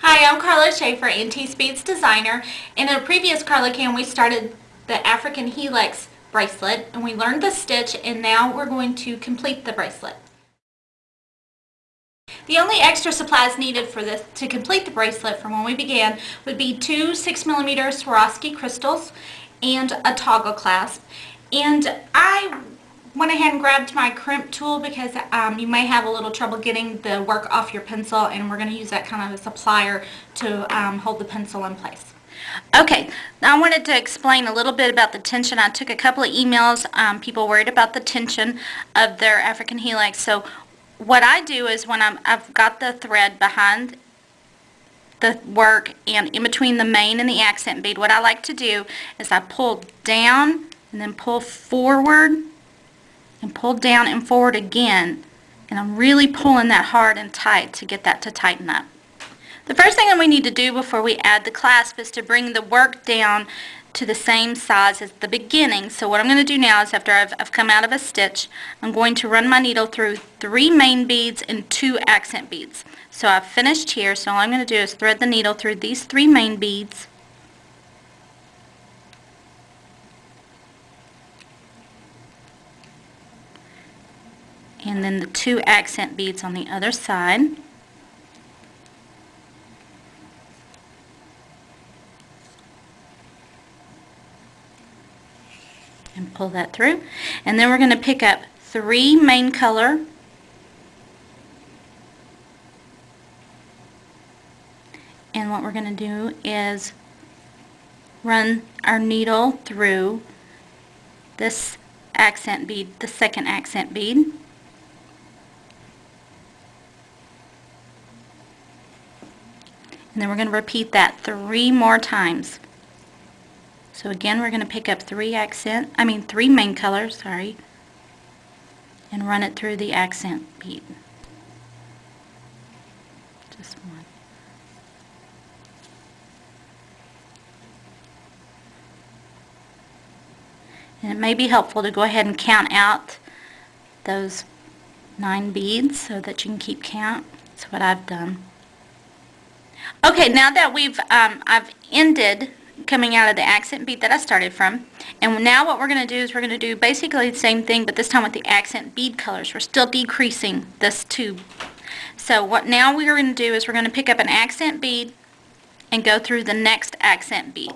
Hi, I'm Carla Schaefer, Auntie Speeds designer. In a previous Carla Cam, we started the African Helix bracelet and we learned the stitch, and now we're going to complete the bracelet. The only extra supplies needed for this to complete the bracelet from when we began would be two 6mm Swarovski crystals and a toggle clasp. And I went ahead and grabbed my crimp tool because you may have a little trouble getting the work off your pencil, and we're going to use that kind of as a plier to hold the pencil in place. Okay, now I wanted to explain a little bit about the tension. I took a couple of emails, people worried about the tension of their African Helix. So what I do is when I've got the thread behind the work and in between the main and the accent bead, what I like to do is I pull down and then pull forward and pull down and forward again, and I'm really pulling that hard and tight to get that to tighten up. The first thing that we need to do before we add the clasp is to bring the work down to the same size as the beginning. So what I'm going to do now is, after I've come out of a stitch, I'm going to run my needle through 3 main beads and 2 accent beads. So I've finished here, so all I'm going to do is thread the needle through these 3 main beads, and then the 2 accent beads on the other side. And pull that through. And then we're going to pick up 3 main color and what we're going to do is run our needle through this accent bead, the second accent bead. And then we're going to repeat that 3 more times. So again, we're going to pick up 3 main colors, sorry, and run it through the accent bead. Just one. And it may be helpful to go ahead and count out those 9 beads so that you can keep count. That's what I've done. Okay, now that I've ended coming out of the accent bead that I started from, and now what we're going to do is we're going to do basically the same thing, but this time with the accent bead colors. We're still decreasing this tube. So what now we're going to do is we're going to pick up an accent bead and go through the next accent bead.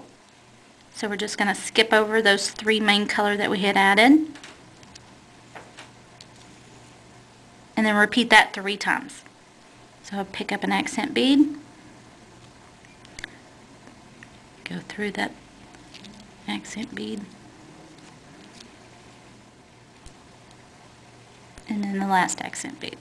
So we're just going to skip over those 3 main color that we had added, and then repeat that 3 times. So I'll pick up an accent bead, go through that accent bead, and then the last accent bead.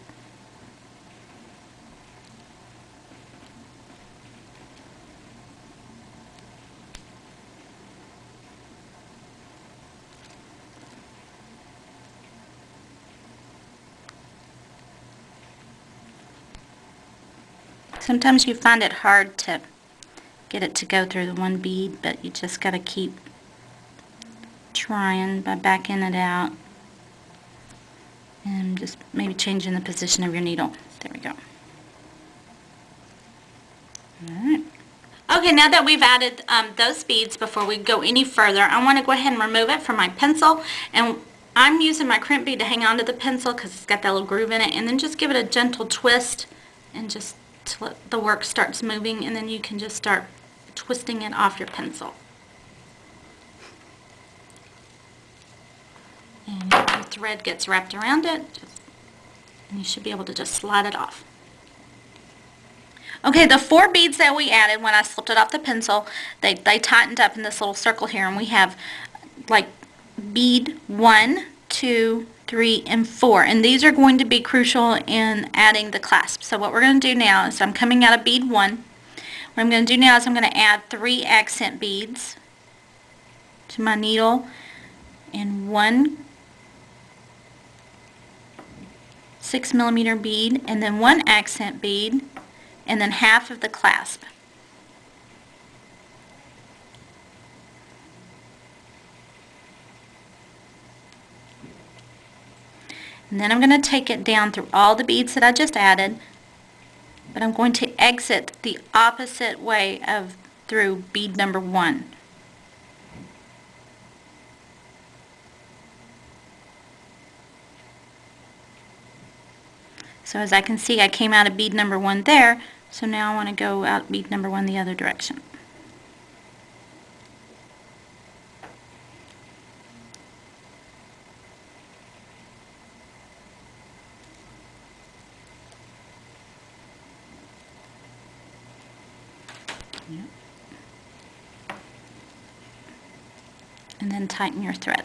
Sometimes you find it hard to get it to go through the one bead, but you just got to keep trying by backing it out and just maybe changing the position of your needle. There we go. Alright. Okay, now that we've added those beads, before we go any further, I want to go ahead and remove it from my pencil, and I'm using my crimp bead to hang onto the pencil because it's got that little groove in it, and then just give it a gentle twist and just till the work starts moving, and then you can just start twisting it off your pencil. And your thread gets wrapped around it, and you should be able to just slide it off. Okay, the 4 beads that we added when I slipped it off the pencil, they tightened up in this little circle here, and we have like bead 1, 2, 3, and 4, and these are going to be crucial in adding the clasp. So what we're going to do now is, I'm coming out of bead 1. What I'm going to do now is I'm going to add 3 accent beads to my needle, and 1 6mm bead, and then 1 accent bead, and then half of the clasp. And then I'm going to take it down through all the beads that I just added, but I'm going to exit the opposite way of through bead number 1. So as I can see, I came out of bead number 1 there, so now I want to go out bead number 1 the other direction. Yep. And then tighten your thread.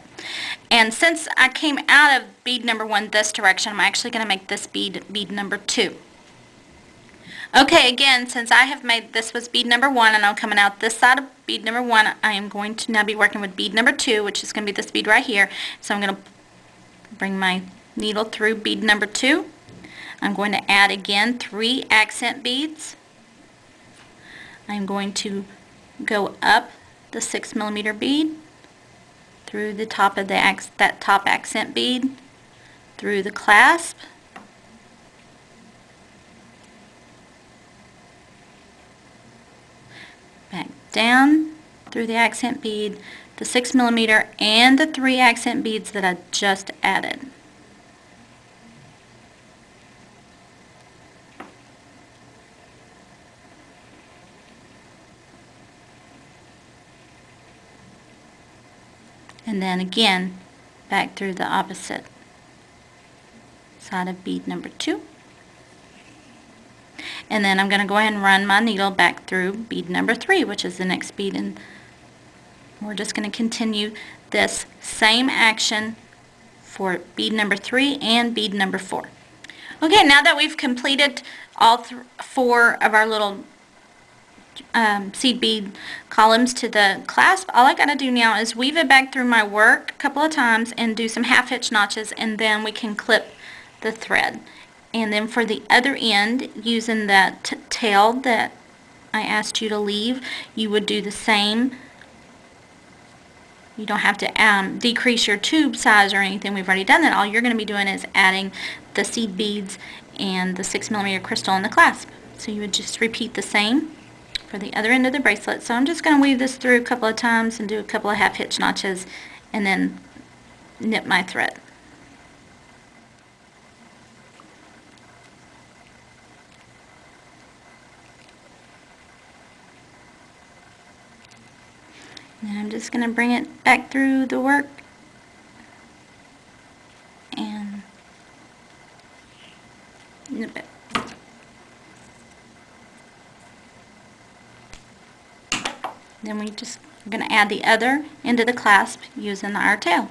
And since I came out of bead number 1 this direction, I'm actually going to make this bead number 2. Okay, again, since I have made this was bead number 1 and I'm coming out this side of bead number 1, I am going to now be working with bead number 2, which is going to be this bead right here. So I'm going to bring my needle through bead number 2. I'm going to add again 3 accent beads. I'm going to go up the 6mm bead, through the top of that top accent bead, through the clasp, back down through the accent bead, the 6mm, and the 3 accent beads that I just added. And then again, back through the opposite side of bead number 2. And then I'm going to go ahead and run my needle back through bead number 3, which is the next bead, and we're just going to continue this same action for bead number 3 and bead number 4. Okay, now that we've completed all 4 of our little seed bead columns to the clasp, all I got to do now is weave it back through my work a couple of times and do some half hitch notches, and then we can clip the thread. And then for the other end, using that tail that I asked you to leave, you would do the same. You don't have to decrease your tube size or anything. We've already done that. All you're going to be doing is adding the seed beads and the 6mm crystal in the clasp. So you would just repeat the same for the other end of the bracelet. So I'm just going to weave this through a couple of times and do a couple of half hitch notches and then knit my thread. And I'm just going to bring it back through the work and nip it. Then we're going to add the other end of the clasp using our tail.